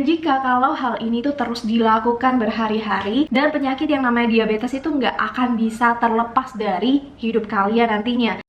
jika kalau hal ini tuh terus dilakukan berhari-hari, dan penyakit yang namanya diabetes itu nggak akan bisa terlepas dari hidup kalian nantinya.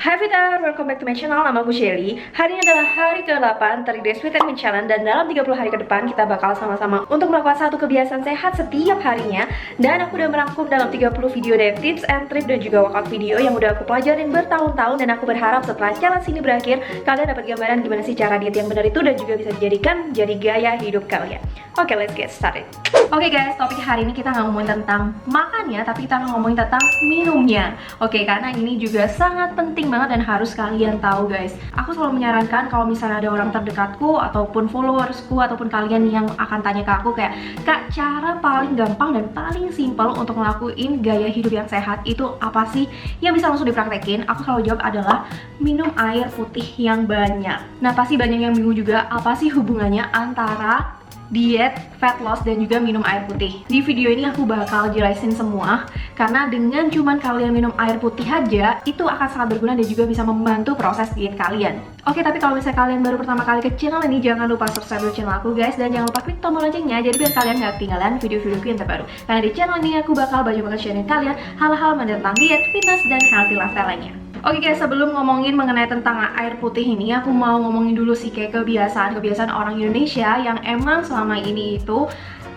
Hai Vita, welcome back to my channel. Nama aku Shelly. Hari ini adalah hari ke-8 dari Sweet and Mint Challenge, dan dalam 30 hari ke depan kita bakal sama-sama untuk melakukan satu kebiasaan sehat setiap harinya. Dan aku udah merangkum dalam 30 video dari tips and trip dan juga workout video yang udah aku pelajarin bertahun-tahun, dan aku berharap setelah challenge ini berakhir kalian dapat gambaran gimana sih cara diet yang benar itu dan juga bisa dijadikan jadi gaya hidup kalian. Oke, let's get started. Oke guys, topik hari ini kita nggak ngomongin tentang makannya, tapi kita ngomongin tentang minumnya. Oke, karena ini juga sangat penting banget dan harus kalian tahu guys. Aku selalu menyarankan kalau misalnya ada orang terdekatku ataupun followersku ataupun kalian yang akan tanya ke aku kayak, Kak, cara paling gampang dan paling simple untuk ngelakuin gaya hidup yang sehat itu apa sih yang bisa langsung dipraktekin? Aku selalu jawab adalah minum air putih yang banyak. Nah, pasti banyak yang bingung juga apa sih hubungannya antara diet, fat loss, dan juga minum air putih. Di video ini aku bakal jelasin semua, karena dengan cuman kalian minum air putih aja itu akan sangat berguna dan juga bisa membantu proses diet kalian. Oke, tapi kalau misalnya kalian baru pertama kali ke channel ini, jangan lupa subscribe dulu channel aku guys, dan jangan lupa klik tombol loncengnya jadi biar kalian gak ketinggalan video-videoku yang terbaru. Karena di channel ini aku bakal banyak banget sharing kalian hal-hal tentang diet, fitness, dan healthy lifestyle lainnya. Oke guys, sebelum ngomongin mengenai tentang air putih ini, aku mau ngomongin dulu sih kayak kebiasaan orang Indonesia yang emang selama ini itu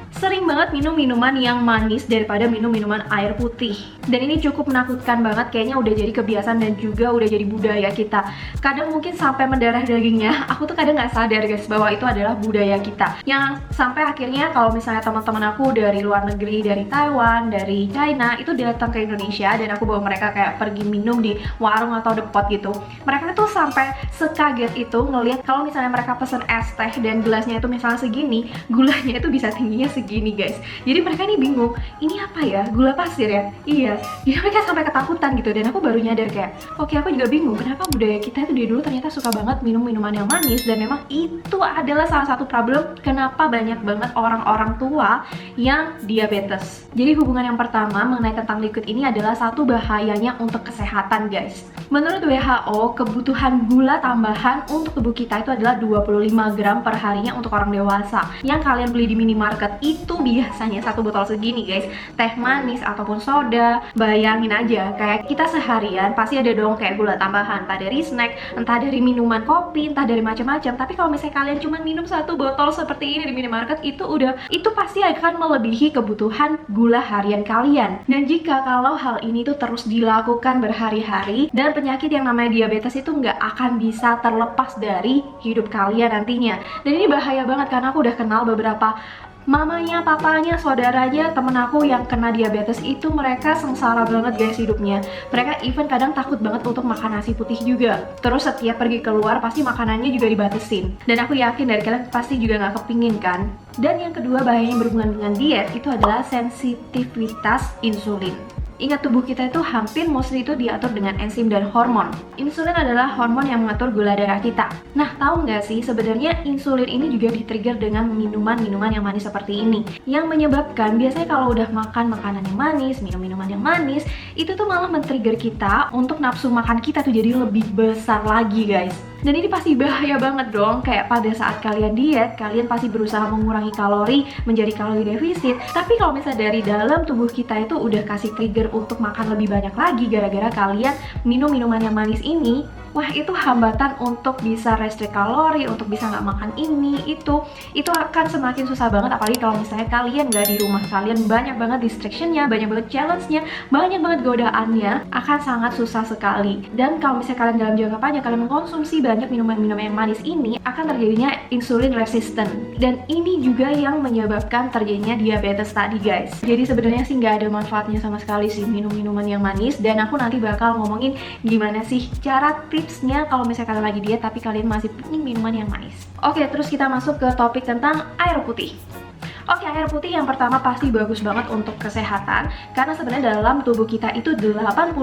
sering banget minum minuman yang manis daripada minum minuman air putih. Dan ini cukup menakutkan banget, kayaknya udah jadi kebiasaan dan juga udah jadi budaya kita. Kadang mungkin sampai mendarah dagingnya, aku tuh kadang nggak sadar guys bahwa itu adalah budaya kita. Yang sampai akhirnya kalau misalnya teman-teman aku dari luar negeri, dari Taiwan, dari China, itu datang ke Indonesia dan aku bawa mereka kayak pergi minum di warung atau depot gitu. Mereka tuh sampai sekaget itu ngelihat kalau misalnya mereka pesen es teh dan gelasnya itu misalnya segini, gulanya itu bisa tingginya segini guys. Jadi mereka nih bingung, ini apa ya? Gula pasir ya? Iya. Jadi mereka sampai ketakutan gitu, dan aku baru nyadar kayak, oke, aku juga bingung kenapa budaya kita itu dari dulu ternyata suka banget minum minuman yang manis, dan memang itu adalah salah satu problem kenapa banyak banget orang-orang tua yang diabetes. Jadi hubungan yang pertama mengenai tentang liquid ini adalah satu bahayanya untuk kesehatan guys. Menurut WHO, kebutuhan gula tambahan untuk tubuh kita itu adalah 25 gram per harinya untuk orang dewasa. Yang kalian beli di minimarket itu biasanya satu botol segini guys. Teh manis ataupun soda, bayangin aja kayak kita seharian pasti ada dong kayak gula tambahan, entah dari snack, entah dari minuman kopi, entah dari macam-macam. Tapi kalau misalnya kalian cuma minum satu botol seperti ini di minimarket, itu pasti akan melebihi kebutuhan gula harian kalian. Dan jika kalau hal ini tuh terus dilakukan berhari-hari, dan penyakit yang namanya diabetes itu nggak akan bisa terlepas dari hidup kalian nantinya. Dan ini bahaya banget karena aku udah kenal beberapa mamanya, papanya, saudaranya, temen aku yang kena diabetes itu mereka sengsara banget guys hidupnya. Mereka even kadang takut banget untuk makan nasi putih juga. Terus setiap pergi keluar pasti makanannya juga dibatasin. Dan aku yakin dari kalian pasti juga nggak kepingin kan. Dan yang kedua bahaya yang berhubungan dengan diet itu adalah sensitivitas insulin. Ingat, tubuh kita itu hampir mostly itu diatur dengan enzim dan hormon. Insulin adalah hormon yang mengatur gula darah kita. Nah, tahu nggak sih sebenarnya insulin ini juga di-trigger dengan minuman-minuman yang manis seperti ini. Yang menyebabkan biasanya kalau udah makan makanan yang manis, minum minuman yang manis, itu tuh malah men-trigger kita untuk nafsu makan kita tuh jadi lebih besar lagi guys. Dan ini pasti bahaya banget dong, kayak pada saat kalian diet, kalian pasti berusaha mengurangi kalori, menjadi kalori defisit. Tapi kalau misalnya dari dalam tubuh kita itu udah kasih trigger untuk makan lebih banyak lagi gara-gara kalian minum minuman yang manis ini, wah itu hambatan untuk bisa restrict kalori, untuk bisa nggak makan ini, itu akan semakin susah banget. Apalagi kalau misalnya kalian nggak di rumah, kalian banyak banget distractionnya, banyak banget challenge-nya, banyak banget godaannya, akan sangat susah sekali. Dan kalau misalnya kalian dalam jangka panjang kalian mengkonsumsi banyak minuman-minuman yang manis ini, akan terjadinya insulin resistant, dan ini juga yang menyebabkan terjadinya diabetes tadi guys. Jadi sebenarnya sih nggak ada manfaatnya sama sekali sih minum minuman yang manis, dan aku nanti bakal ngomongin gimana sih cara tipsnya kalau misalnya kalian lagi diet tapi kalian masih pengen minuman yang manis. Oke, terus kita masuk ke topik tentang air putih. Oke, air putih yang pertama pasti bagus banget untuk kesehatan, karena sebenarnya dalam tubuh kita itu 80%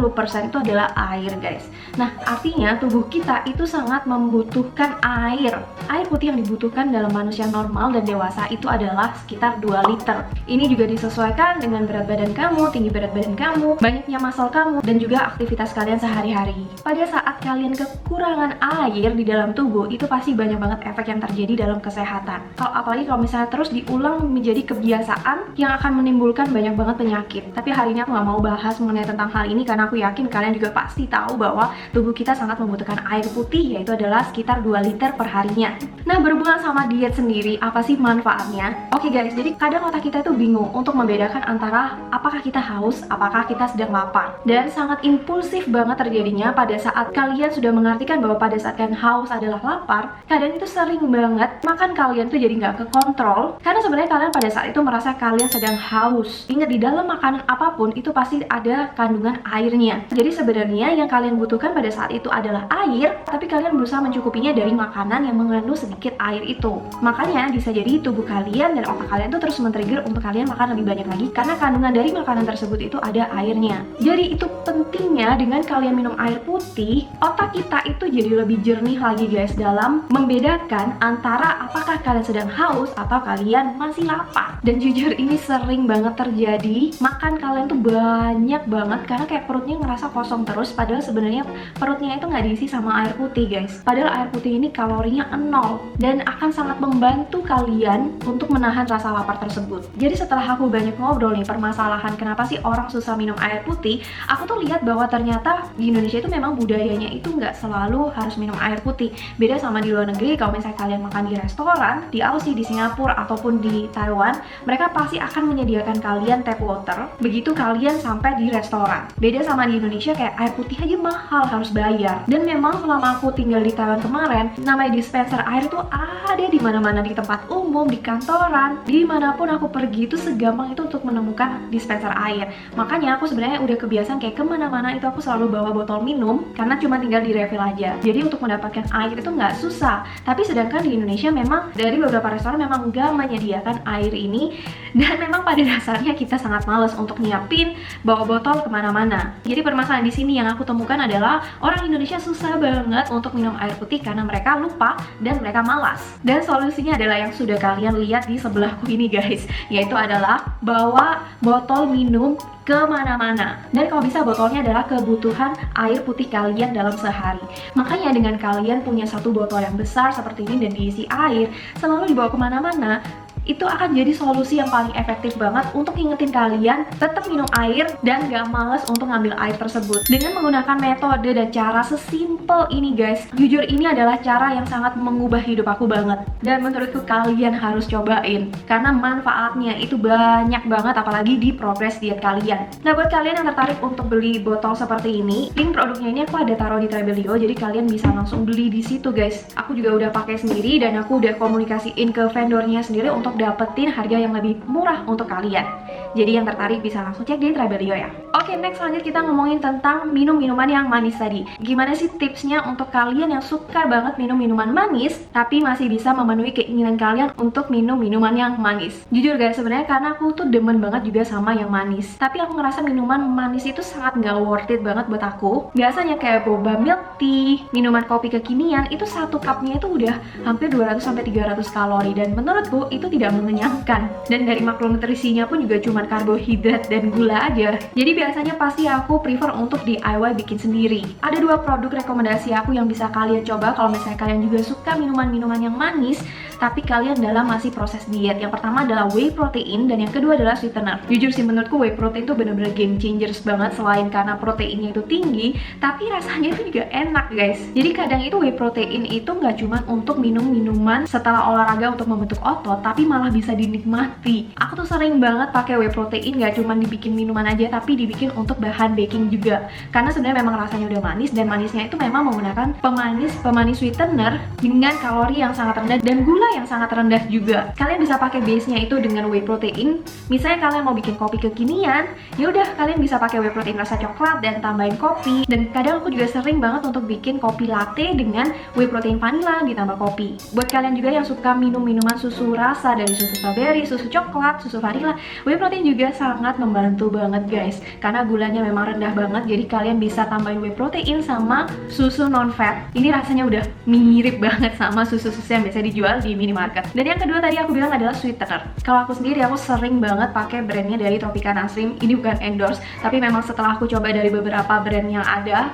itu adalah air, guys. Nah, artinya tubuh kita itu sangat membutuhkan air. Air putih yang dibutuhkan dalam manusia normal dan dewasa itu adalah sekitar 2 liter. Ini juga disesuaikan dengan berat badan kamu, tinggi berat badan kamu, banyaknya muscle kamu, dan juga aktivitas kalian sehari-hari. Pada saat kalian kekurangan air di dalam tubuh, itu pasti banyak banget efek yang terjadi dalam kesehatan. Apalagi kalau misalnya terus diulang menjadi kebiasaan yang akan menimbulkan banyak banget penyakit. Tapi hari ini aku nggak mau bahas mengenai tentang hal ini karena aku yakin kalian juga pasti tahu bahwa tubuh kita sangat membutuhkan air putih, yaitu adalah sekitar 2 liter per harinya. Nah, berhubungan sama diet sendiri, apa sih manfaatnya? Oke guys, jadi kadang otak kita itu bingung untuk membedakan antara apakah kita haus, apakah kita sedang lapar. Dan sangat impulsif banget terjadinya pada saat kalian sudah mengartikan bahwa pada saat kalian haus adalah lapar, kadang itu sering banget makan kalian tuh jadi nggak kekontrol, karena sebenarnya kalian pada saat itu merasa kalian sedang haus. Ingat, di dalam makanan apapun itu pasti ada kandungan airnya. Jadi sebenarnya yang kalian butuhkan pada saat itu adalah air, tapi kalian berusaha mencukupinya dari makanan yang mengandung sedikit air itu. Makanya bisa jadi tubuh kalian dan otak kalian tuh terus men-trigger untuk kalian makan lebih banyak lagi, karena kandungan dari makanan tersebut itu ada airnya. Jadi itu pentingnya dengan kalian minum air putih, otak kita itu jadi lebih jernih lagi guys dalam membedakan antara apakah kalian sedang haus atau kalian masih lapar. Dan jujur ini sering banget terjadi, makan kalian tuh banyak banget karena kayak perutnya ngerasa kosong terus, padahal sebenarnya perutnya itu nggak diisi sama air putih guys. Padahal air putih ini kalorinya 0 dan akan sangat membantu kalian untuk menahan rasa lapar tersebut. Jadi setelah aku banyak ngobrol nih permasalahan kenapa sih orang susah minum air putih, aku tuh lihat bahwa ternyata di Indonesia itu memang budayanya itu nggak selalu harus minum air putih. Beda sama di luar negeri, kalau misalnya kalian makan di restoran, di Aussie, di Singapura, ataupun di Taiwan, mereka pasti akan menyediakan kalian tap water begitu kalian sampai di restoran. Beda sama di Indonesia, kayak air putih aja mahal, harus bayar. Dan memang selama aku tinggal di Taiwan kemarin, namanya dispenser air tuh ada di mana-mana, di tempat umum, di kantoran, dimanapun aku pergi itu segampang itu untuk menemukan dispenser air. Makanya aku sebenarnya udah kebiasaan kayak kemana-mana itu aku selalu bawa botol minum karena cuma tinggal di refill aja. Jadi untuk mendapatkan air itu nggak susah. Tapi sedangkan di Indonesia memang dari beberapa restoran memang nggak menyediakan air ini, dan memang pada dasarnya kita sangat males untuk nyiapin bawa botol kemana-mana. Jadi permasalahan di sini yang aku temukan adalah orang Indonesia susah banget untuk minum air putih karena mereka lupa dan mereka malas. Dan solusinya adalah yang sudah kalian lihat di sebelahku ini guys, yaitu adalah bawa botol minum kemana-mana. Dan kalau bisa botolnya adalah kebutuhan air putih kalian dalam sehari. Makanya dengan kalian punya satu botol yang besar seperti ini dan diisi air, selalu dibawa kemana-mana, itu akan jadi solusi yang paling efektif banget untuk ngingetin kalian tetap minum air dan gak males untuk ngambil air tersebut. Dengan menggunakan metode dan cara sesimpel ini guys, jujur ini adalah cara yang sangat mengubah hidup aku banget. Dan menurutku kalian harus cobain, karena manfaatnya itu banyak banget, apalagi di progres diet kalian. Nah, buat kalian yang tertarik untuk beli botol seperti ini, link produknya ini aku ada taruh di Trebelio, jadi kalian bisa langsung beli di situ guys. Aku juga udah pakai sendiri dan aku udah komunikasiin ke vendornya sendiri untuk dapetin harga yang lebih murah untuk kalian. Jadi yang tertarik bisa langsung cek di Trebelio ya. Oke, next lanjut kita ngomongin tentang minum minuman yang manis tadi. Gimana sih tipsnya untuk kalian yang suka banget minum minuman manis tapi masih bisa memenuhi keinginan kalian untuk minum minuman yang manis? Jujur guys, sebenarnya karena aku tuh demen banget juga sama yang manis, tapi aku ngerasa minuman manis itu sangat nggak worth it banget buat aku. Biasanya kayak boba milk tea, minuman kopi kekinian, itu satu cupnya itu udah hampir 200-300 kalori, dan menurutku itu tidak mengenyangkan. Dan dari makronutrisinya pun juga cuma karbohidrat dan gula aja. Jadi biasanya pasti aku prefer untuk DIY bikin sendiri. Ada 2 produk rekomendasi aku yang bisa kalian coba kalau misalnya kalian juga suka minuman-minuman yang manis tapi kalian dalam masih proses diet. Yang pertama adalah whey protein dan yang kedua adalah sweetener. Jujur sih menurutku whey protein itu bener-bener game changers banget, selain karena proteinnya itu tinggi, tapi rasanya itu juga enak guys. Jadi kadang itu whey protein itu nggak cuma untuk minum minuman setelah olahraga untuk membentuk otot, tapi malah bisa dinikmati. Aku tuh sering banget pakai whey protein, nggak cuma dibikin minuman aja tapi dibikin untuk bahan baking juga, karena sebenarnya memang rasanya udah manis dan manisnya itu memang menggunakan pemanis sweetener dengan kalori yang sangat rendah dan gula gula yang sangat rendah juga. Kalian bisa pakai base-nya itu dengan whey protein. Misalnya kalian mau bikin kopi kekinian, ya udah kalian bisa pakai whey protein rasa coklat dan tambahin kopi. Dan kadang aku juga sering banget untuk bikin kopi latte dengan whey protein vanilla ditambah kopi. Buat kalian juga yang suka minum minuman susu rasa dari susu strawberry, susu coklat, susu vanilla, whey protein juga sangat membantu banget guys. Karena gulanya memang rendah banget, jadi kalian bisa tambahin whey protein sama susu non fat. Ini rasanya udah mirip banget sama susu-susu yang biasa dijual di minimarket. Dan yang kedua tadi aku bilang adalah sweetener. Kalau aku sendiri, aku sering banget pakai brandnya dari Tropicana Slim. Ini bukan endorse, tapi memang setelah aku coba dari beberapa brand yang ada,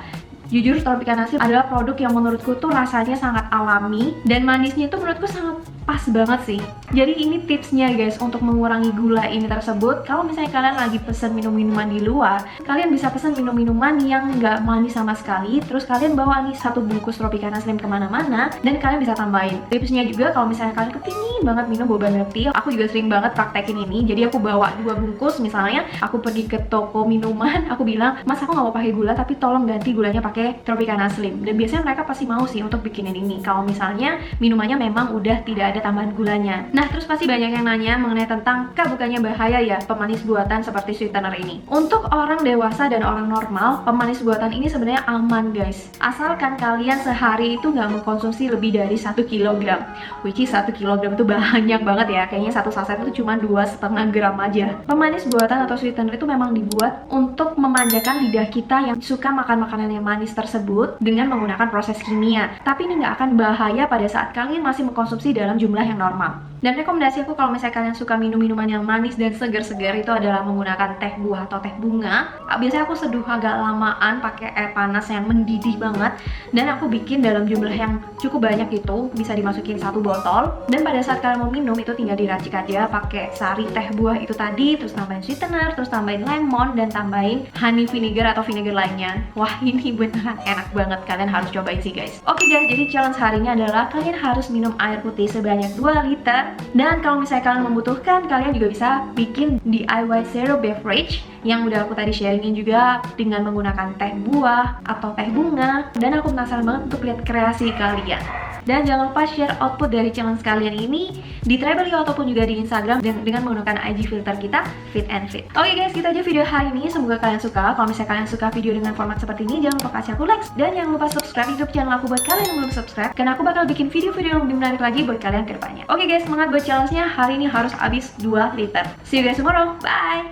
jujur Tropicana Slim adalah produk yang menurutku tuh rasanya sangat alami dan manisnya itu menurutku sangat pas banget sih. Jadi ini tipsnya guys untuk mengurangi gula ini tersebut. Kalau misalnya kalian lagi pesen minum-minuman di luar, kalian bisa pesen minum-minuman yang nggak manis sama sekali. Terus kalian bawa nih 1 bungkus Tropicana Slim kemana-mana dan kalian bisa tambahin. Tipsnya juga kalau misalnya kalian kepingin banget minum boba milk tea, aku juga sering banget praktekin ini. Jadi aku bawa 2 bungkus, misalnya aku pergi ke toko minuman, aku bilang, "Mas, aku nggak mau pakai gula, tapi tolong ganti gulanya pakai Tropicana Slim." Dan biasanya mereka pasti mau sih untuk bikinin ini kalau misalnya minumannya memang udah tidak ada tambahan gulanya. Nah, terus pasti banyak yang nanya mengenai tentang, "Kak, bukannya bahaya ya pemanis buatan seperti sweetener ini?" Untuk orang dewasa dan orang normal, pemanis buatan ini sebenarnya aman guys. Asalkan kalian sehari itu nggak mengkonsumsi lebih dari 1 kg. Which is 1 kg itu banyak banget ya. Kayaknya 1 saset itu cuma 2,5 gram aja. Pemanis buatan atau sweetener itu memang dibuat untuk memanjakan lidah kita yang suka makan makanan yang manis tersebut dengan menggunakan proses kimia. Tapi ini nggak akan bahaya pada saat kalian masih mengkonsumsi dalam jumlah yang normal. Dan rekomendasi aku kalau misalnya kalian suka minum minuman yang manis dan segar-segar itu adalah menggunakan teh buah atau teh bunga. Biasanya aku seduh agak lamaan pakai air panas yang mendidih banget, dan aku bikin dalam jumlah yang cukup banyak gitu, bisa dimasukin 1 botol. Dan pada saat kalian mau minum itu tinggal diracik aja pakai sari teh buah itu tadi, terus tambahin sweetener, terus tambahin lemon, dan tambahin honey vinegar atau vinegar lainnya. Wah, ini beneran enak banget, kalian harus cobain sih guys. Oke guys, jadi challenge hari ini adalah kalian harus minum air putih sebanyak 2 liter. Dan kalau misalnya kalian membutuhkan, kalian juga bisa bikin DIY zero beverage yang udah aku tadi sharingin juga dengan menggunakan teh buah atau teh bunga. Dan aku penasaran banget untuk lihat kreasi kalian. Dan jangan lupa share output dari challenge kalian ini di Travelio ataupun juga di Instagram dengan menggunakan IG filter kita, Fit and Fit. Oke guys, gitu aja video hari ini. Semoga kalian suka. Kalau misalnya kalian suka video dengan format seperti ini, jangan lupa kasih aku like. Dan jangan lupa subscribe YouTube channel aku buat kalian yang belum subscribe, karena aku bakal bikin video-video yang lebih menarik lagi buat kalian ke depannya. Oke guys, semangat buat challenge-nya. Hari ini harus habis 2 liter. See you guys tomorrow. Bye!